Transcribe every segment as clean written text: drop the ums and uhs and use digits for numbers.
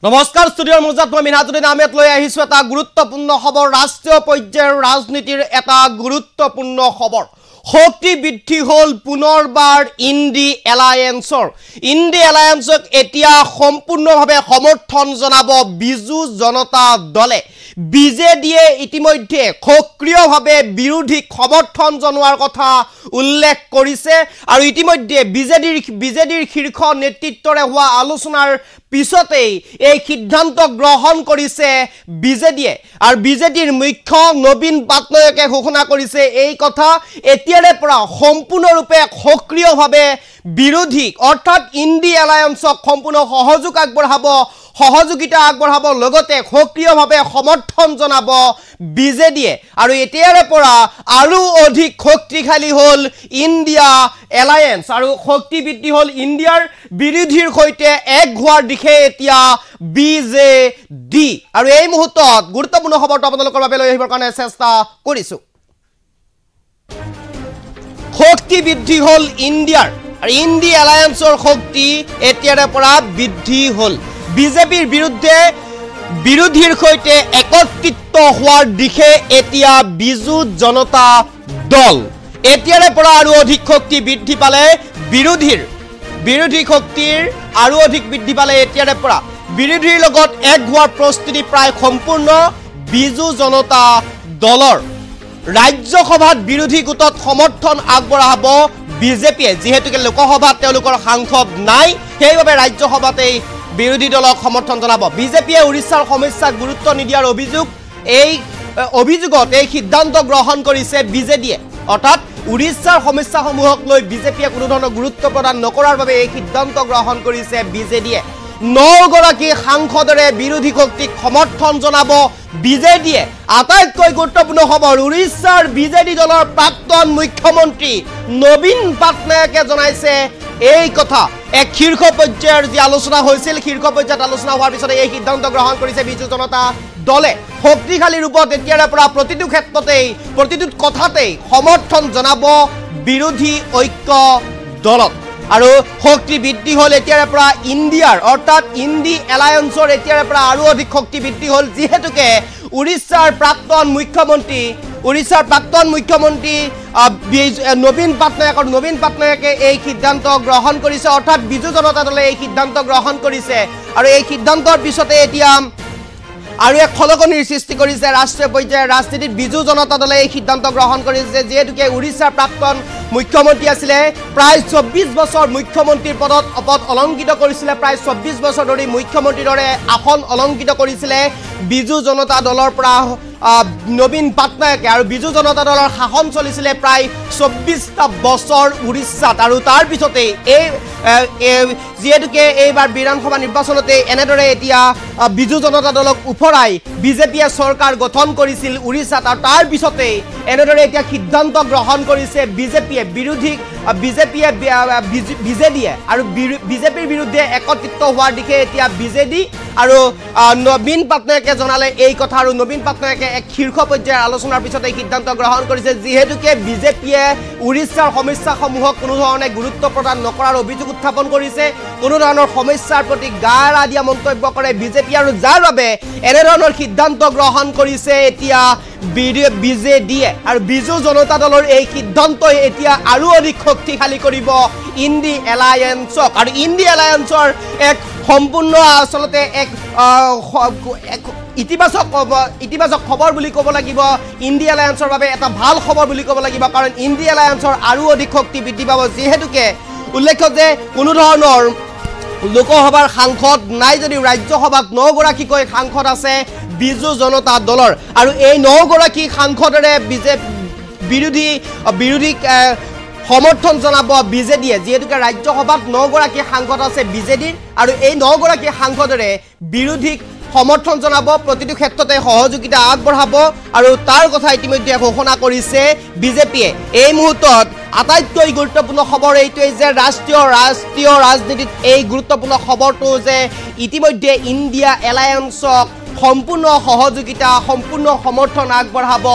নমস্কাৰ ষ্টুডিঅ'ৰ মুজাত মই মিনাজুদ্দিন আহমেদ লৈ আহিছো এটা গুৰুত্বপূৰ্ণ খবৰ ৰাষ্ট্ৰীয় পৰ্যায়ৰ ৰাজনীতিৰ এটা গুৰুত্বপূৰ্ণ খবৰ শক্তি বৃদ্ধি হল পুনৰবাৰ ইন্ডি এলায়েন্সক এতিয়া সম্পূৰ্ণভাৱে সমৰ্থন জনাব বিজু জনতা দলে বিজেডিয়ে ইতিমধ্যে সক্ৰিয়ভাৱে বিৰোধীক সমৰ্থন জনোৱাৰ কথা উল্লেখ কৰিছে আৰু ইতিমধ্যে বিজেডিৰ শীৰ্ষ নেতৃত্বৰে হোৱা আলোচনাৰ পিছতেই এই সিদ্ধান্ত গ্ৰহণ কৰিছে বিজেডিয়ে আৰু বিজেডিৰ মুখ্য নবীন পাটনায়কে ঘোষণা কৰিছে এই কথা এতিয়াৰে পৰা সম্পূৰ্ণৰূপে সক্ৰিয়ভাৱে বিৰোধীক অৰ্থাৎ ইন্ডি এলায়েন্সক সম্পূৰ্ণ সহযোগিতা আগবঢ়াব লগতে সক্ৰিয়ভাৱে সমৰ্থন জনাব বিজেডিয়ে আৰু এতিয়াৰে পৰা আৰু অধিক শক্তিশালী হল ইন্ডিয়া এলায়েন্স আৰু শক্তি বৃদ্ধি হল ইন্ডিয়াৰ বিৰোধীৰ সৈতে এক হোৱাৰ দিশে এতিয়া বিজেডি আৰু এই মুহূৰ্তত গুৰুত্বপূৰ্ণ খবৰটো আপোনালোকৰ বাবে লৈ আহিবৰ কাৰণে চেষ্টা কৰিছো শক্তি বৃদ্ধি হল ইন্ডিয়াৰ আৰু ইন্ডি এলায়েন্সৰ শক্তি এতিয়াৰে পৰা বৃদ্ধি হল বিজেপিৰ বিৰুদ্ধে বিৰোধীৰ সৈতে একত্ৰিত হোৱাৰ দিশে এতিয়া বিজু জনতা দল এতিয়াৰে পৰা আৰু অধিক শক্তি বৃদ্ধি পালে বিৰোধী শক্তিৰ আৰু অধিক বৃদ্ধি পালে এতিয়াৰে পৰা বিৰোধীৰ লগত এক হোৱাৰ প্ৰস্তুতি প্ৰায় সম্পূৰ্ণ বিজু জনতা দলৰ ৰাজ্যসভাত বিৰোধী গোটত সমৰ্থন আগবঢ়াব বিজেপিয়ে যেহেতুকে লোকসভাত তেওঁলোকৰ সাংসদ নাই সেইবাবে ৰাজ্যসভাতেই বিৰোধী দলক সমৰ্থন জনাব বিজেপিয়ে উৰিষ্যাৰ সমস্যাক গুৰুত্ব নিদিয়াৰ অভিযোগত এই সিদ্ধান্ত গ্ৰহণ কৰিছে বিজেডিয়ে অৰ্থাৎ উৰিষ্যাৰ সমস্যাসমূহক লৈ বিজেপিয়ে কোনো ধৰণৰ গুৰুত্ব প্ৰদান নকৰাৰ বাবে এই সিদ্ধান্ত গ্ৰহণ কৰিছে বিজেডিয়ে 9 গৰাকী সাংসদৰে বিৰোধী শক্তিক সমৰ্থন জনাব বিজেডিয়ে আটাইতকৈ গুৰুত্বপূৰ্ণ খবৰ উৰিষ্যাৰ বিজেডি দলৰ প্ৰাক্তন মুখ্যমন্ত্ৰী নবীন পাটনায়কে জনাইছে এই কথা এক শীৰ্ষ পৰ্যায়ৰ যি আলোচনা হৈছিল শীৰ্ষ পৰ্যায়ত আলোচনা হোৱাৰ পিছত এই সিদ্ধান্ত গ্ৰহণ কৰিছে বিজু জনতা দলে শক্তিশালী ৰূপত এতিয়াৰে পৰা প্ৰতিটো ক্ষেত্ৰতেই প্ৰতিটো কথাতেই সমৰ্থন জনাব বিৰোধী ঐক্য দলক আৰু শক্তি বৃদ্ধি হল এতিয়াৰে পৰা ইন্ডিয়াৰ অৰ্থাৎ ইন্ডি এলায়েন্সৰ এতিয়াৰে পৰা আৰু অধিক শক্তি বৃদ্ধি হল যেহেতুকে উৰিষ্যাৰ প্ৰাক্তন মুখ্যমন্ত্ৰী নবীন পাটনায়কে এই সিদ্ধান্ত গ্ৰহণ কৰিছে অৰ্থাৎ বিজু জনতা দলে এই সিদ্ধান্ত গ্ৰহণ কৰিছে আৰু এই সিদ্ধান্তৰ পিছতে এতিয়া আৰু এক খলকনিৰ সৃষ্টি কৰিছে ৰাষ্ট্ৰীয় পৰ্যায়ৰ ৰাজনীতিত বিজু জনতা দলে এই সিদ্ধান্ত গ্ৰহণ কৰিছে যেহেতুকে উৰিষ্যাৰ প্ৰাক্তন মুখ্যমন্ত্ৰী আছিলে প্ৰায় 24 বছৰ মুখ্যমন্ত্ৰীৰ পদ অলংকিত কৰিছিলে প্ৰায় 24 বছৰ ধৰি মুখ্যমন্ত্ৰীৰ দৰে আসন অলংকিত কৰিছিলে বিজু জনতা দলৰ পৰা নবীন পাটনায়কে আৰু বিজু জনতা দলৰ শাসন চলিছিলে প্ৰায় 24টা বছৰ উৰিষ্যাত আৰু তাৰ পিছতে এই যেহেতুকে এইবাৰ বিধানসভা নিৰ্বাচনতে এনেদৰে এতিয়া বিজু জনতা দলক উফৰাই বিজেপিয়ে চৰকাৰ গঠন কৰিছিল উৰিষ্যাত আৰু তাৰ পিছতে এনেদৰে এতিয়া সিদ্ধান্ত গ্ৰহণ কৰিছে বিজেপিয়ে বিজেডিয়ে আৰু বিজেপিৰ বিৰুদ্ধে একত্ৰিত হোৱাৰ দিশে এতিয়া বিজেডি আৰু নবীন পাটনায়কে জনালে এই কথা আৰু নবীন পাটনায়কে এক শীৰ্ষ পৰ্যায়ৰ আলোচনাৰ পিছতে এই সিদ্ধান্ত গ্ৰহণ কৰিছে যেহেতুকে বিজেপিয়ে উৰিষ্যাৰ সমস্যাসমূহক কোনো ধৰণে গুৰুত্ব প্ৰদান নকৰাৰ অভিযোগ উত্থাপন কৰিছে কোনো ধৰণৰ সমস্যাৰ প্ৰতি গাৰা দিয়া মন্তব্য কৰে বিজেপি আৰু যাৰ বাবে এনেধৰণৰ সিদ্ধান্ত গ্ৰহণ কৰিছে এতিয়া বিজেডিয়ে আৰু বিজু জনতা দলৰ এই সিদ্ধান্তই এতিয়া আৰু অধিক শক্তিশালী কৰিব ইন্ডি এলায়েন্সক আৰু ইন্ডি এলায়েন্সৰ এক সম্পূৰ্ণ আচলতে এক ইতিবাচক খবৰ বুলি ক'ব লাগিব ইন্ডি এলায়েন্সৰ বাবে এটা ভাল খবৰ বুলি ক'ব লাগিব কাৰণ ইন্ডি এলায়েন্সৰ আৰু অধিক শক্তি বৃদ্ধি পাব যেহেতুকে উল্লেখ্য যে কোনো ধৰণৰ লোকসভাৰ সাংসদ নাই যদিও ৰাজ্যসভাত 9 গৰাকীকৈ সাংসদ আছে বিজু জনতা দলৰ আৰু এই 9 গৰাকী সাংসদৰে বিৰোধীক সমৰ্থন জনাব বিজেডিয়ে যেহেতুকে ৰাজ্যসভাত 9 গৰাকী সাংসদ আছে বিজেডিৰ আৰু এই 9 গৰাকী সাংসদৰে বিৰোধীক সমৰ্থন জনাব প্ৰতিটো ক্ষেত্ৰতে সহযোগিতা আগবঢ়াব আৰু তাৰ কথা ইতিমধ্যে ঘোষণা কৰিছে বিজেপিয়ে এই মুহূৰ্তত আটাইতকৈ গুৰুত্বপূৰ্ণ খবৰ এইটোৱে যে ৰাষ্ট্ৰীয় ৰাজনীতিত এই গুৰুত্বপূৰ্ণ খবৰটো যে ইতিমধ্যে ইন্ডিয়া এলায়েন্সক সম্পূৰ্ণ সহযোগিতা সম্পূৰ্ণ সমৰ্থন আগবঢ়াব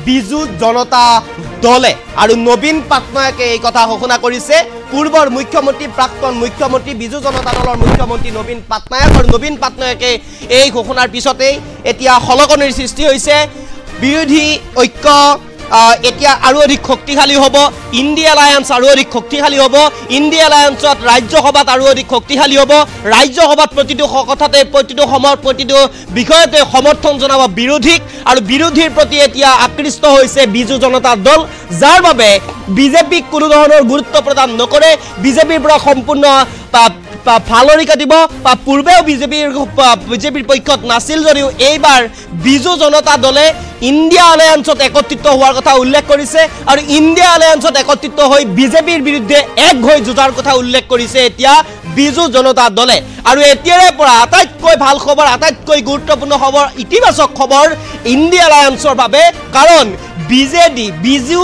বিজু জনতা দলে আৰু নবীন পাটনায়কে এই কথা ঘোষণা কৰিছে পূৰ্বৰ মুখ্যমন্ত্ৰী প্ৰাক্তন মুখ্যমন্ত্ৰী বিজু জনতা দলৰ মুখ্যমন্ত্ৰী নবীন পাটনায়ক আৰু নবীন পাটনায়কে এই ঘোষণাৰ পিছতেই এতিয়া হলকনিৰ সৃষ্টি হৈছে বিৰোধী ঐক্য এতিয়া আৰু অধিক শক্তিশালী হ'ব ইণ্ডিয়া এলায়েন্স আৰু অধিক শক্তিশালী হ'ব ইণ্ডিয়া এলায়েন্সত ৰাজ্যসভাত আৰু অধিক শক্তিশালী হ'ব ৰাজ্যসভাত প্ৰতিটো কথাতে প্ৰতিটো সময়ত প্ৰতিটো বিষয়তে সমৰ্থন জনাব বিৰোধীক আৰু বিৰোধীৰ প্ৰতি এতিয়া আকৃষ্ট হৈছে বিজু জনতা দল যাৰ বাবে বিজেপিক কোনো ধৰণৰ গুৰুত্ব প্ৰদান নকৰে বিজেপিৰ পৰা সম্পূৰ্ণ ফালৰি কাটিব বা পূৰ্বেও বিজেপিৰ পক্ষত নাছিল যদিও এইবাৰ বিজু জনতা দলে ইণ্ডিয়া এলায়েন্সত একত্ৰিত হোৱাৰ কথা উল্লেখ কৰিছে আৰু ইণ্ডিয়া এলায়েন্সত একত্ৰিত হৈ বিজেপিৰ বিৰুদ্ধে এক হৈ যুঁজাৰ কথা উল্লেখ কৰিছে এতিয়া বিজু জনতা দলে আৰু এতিয়াৰে পৰা আটাইতকৈ ভাল খবৰ আটাইতকৈ গুৰুত্বপূৰ্ণ খবৰ ইতিবাচক খবৰ ইণ্ডিয়া এলায়েন্সৰ বাবে কাৰণ বিজু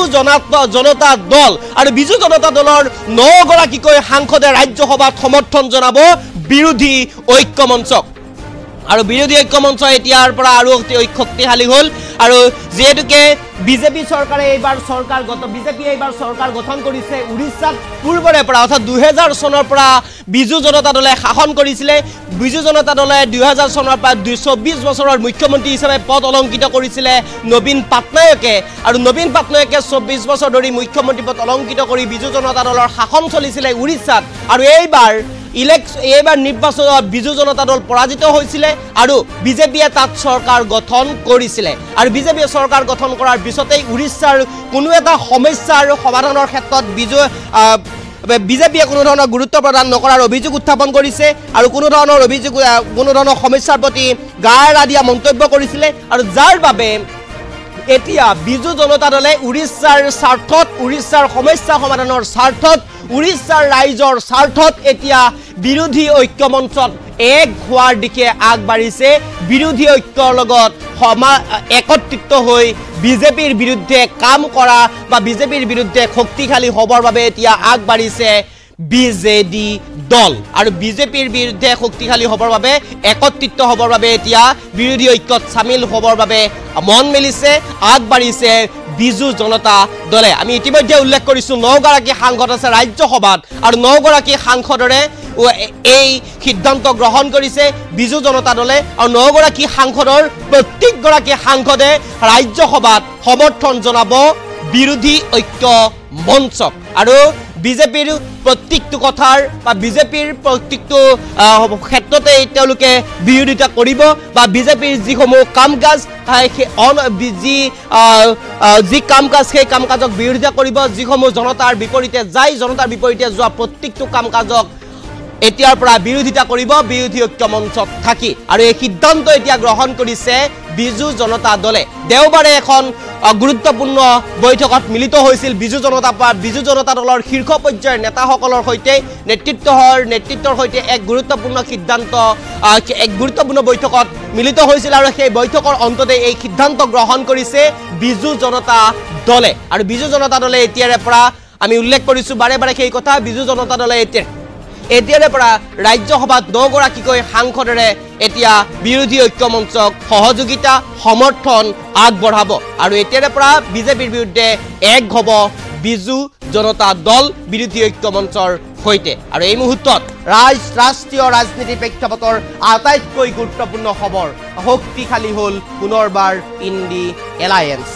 জনতা দল আৰু বিজু জনতা দলৰ 9 গৰাকীকৈ সাংসদে ৰাজ্যসভাত সমৰ্থন জনাব বিৰোধী ঐক্য মঞ্চক আৰু বিৰোধী ঐক্য মঞ্চ এতিয়াৰ পৰা আৰু শক্তিশালী হ'ল আৰু যেহেতুকে বিজেপি চৰকাৰে এইবাৰ চৰকাৰ গঠন কৰিছে উৰিষ্যাত পূৰ্বৰে পৰা অৰ্থাৎ 2000 চনৰ পৰা বিজু জনতা দলে শাসন কৰিছিলে বিজু জনতা দলে 2000 চনৰ পৰা 24 বছৰৰ মুখ্যমন্ত্ৰী হিচাপে পদ অলংকিত কৰিছিলে নবীন পাটনায়কে আৰু নবীন পাটনায়কে 24 বছৰ ধৰি মুখ্যমন্ত্ৰী পদ অলংকিত কৰি বিজু জনতা দলৰ শাসন চলিছিলে উৰিষ্যাত আৰু এইবাৰ নিৰ্বাচনত বিজু জনতা দল পৰাজিত হৈছিলে আৰু বিজেপিয়ে তাত চৰকাৰ গঠন কৰিছিলে আৰু বিজেপিয়ে চৰকাৰ গঠন কৰাৰ পিছতেই উৰিষ্যাৰ কোনো এটা সমস্যাৰ সমাধানৰ ক্ষেত্ৰত বিজেপিয়ে কোনো ধৰণৰ গুৰুত্ব প্ৰদান নকৰাৰ অভিযোগ উত্থাপন কৰিছে আৰু কোনো ধৰণৰ সমস্যাৰ প্ৰতি গা এৰা দিয়া মন্তব্য কৰিছিলে আৰু যাৰ বাবে এতিয়া বিজু জনতা দলে উৰিষ্যাৰ স্বাৰ্থত উৰিষ্যাৰ সমস্যা সমাধানৰ স্বাৰ্থত উৰিষ্যাৰ ৰাইজৰ স্বাৰ্থত এতিয়া বিৰোধী ঐক্য মঞ্চত এক হোৱাৰ দিশে আগবাঢ়িছে বিৰোধী ঐক্যৰ লগত একত্ৰিত হৈ বিজেপিৰ বিৰুদ্ধে কাম কৰা বা বিজেপিৰ বিৰুদ্ধে শক্তিশালী হ'বৰ বাবে এতিয়া আগবাঢ়িছে বিজেডি দল আৰু বিজেপিৰ বিৰুদ্ধে শক্তিশালী হ'বৰ বাবে একত্ৰিত হ'বৰ বাবে এতিয়া বিৰোধী ঐক্যত সামিল হ'বৰ বাবে মন মেলিছে আগবাঢ়িছে বিজু জনতা দলে আমি ইতিমধ্যে উল্লেখ কৰিছো 9 গৰাকী সাংসদ আছে ৰাজ্যসভাত আৰু 9 গৰাকী সাংসদৰে এই সিদ্ধান্ত গ্ৰহণ কৰিছে বিজু জনতা দলে আৰু 9 গৰাকী সাংসদৰ প্ৰত্যেক গৰাকী সাংসদে ৰাজ্যসভাত সমৰ্থন জনাব বিৰোধী ঐক্য মঞ্চক আৰু বিজেপিৰ প্ৰত্যেকটো কথাৰ বা বিজেপিৰ প্ৰত্যেকটো ক্ষেত্ৰতে তেওঁলোকে বিৰোধিতা কৰিব বা বিজেপিৰ যিসমূহ কামকাজ যি কামকাজ সেই কামকাজক বিৰোধিতা কৰিব যিসমূহ জনতাৰ বিপৰীতে জনতাৰ বিপৰীতে যোৱা প্ৰত্যেকটো কামকাজক এতিয়াৰ পৰা বিৰোধিতা কৰিব বিৰোধী ঐক্য মঞ্চত থাকি আৰু এই সিদ্ধান্ত এতিয়া গ্ৰহণ কৰিছে বিজু জনতা দলে দেওবাৰে এখন গুৰুত্বপূৰ্ণ বৈঠকত মিলিত হৈছিল বিজু জনতা দলৰ শীৰ্ষ পৰ্যায়ৰ নেতাসকলৰ সৈতে নেতৃত্বৰ সৈতে এক গুৰুত্বপূৰ্ণ বৈঠকত মিলিত হৈছিল আৰু সেই বৈঠকৰ অন্ততে এই সিদ্ধান্ত গ্ৰহণ কৰিছে বিজু জনতা দলে আৰু বিজু জনতা দলে এতিয়াৰে পৰা আমি উল্লেখ কৰিছো বাৰে বাৰে সেই কথা বিজু জনতা দলে এতিয়াৰে পৰা ৰাজ্যসভাত 9 গৰাকীকৈ সাংসদৰে এতিয়া বিৰোধী ঐক্য মঞ্চক সহযোগিতা সমৰ্থন আগবঢ়াব আৰু এতিয়াৰে পৰা বিজেপিৰ বিৰুদ্ধে এক হ'ব বিজু জনতা দল বিৰোধী ঐক্য মঞ্চৰ সৈতে আৰু এই মুহূৰ্তত ৰাষ্ট্ৰীয় ৰাজনীতিৰ প্ৰেক্ষাপটৰ আটাইতকৈ গুৰুত্বপূৰ্ণ খবৰ শক্তিশালী হ'ল পুনৰবাৰ ইণ্ডি এলায়েন্স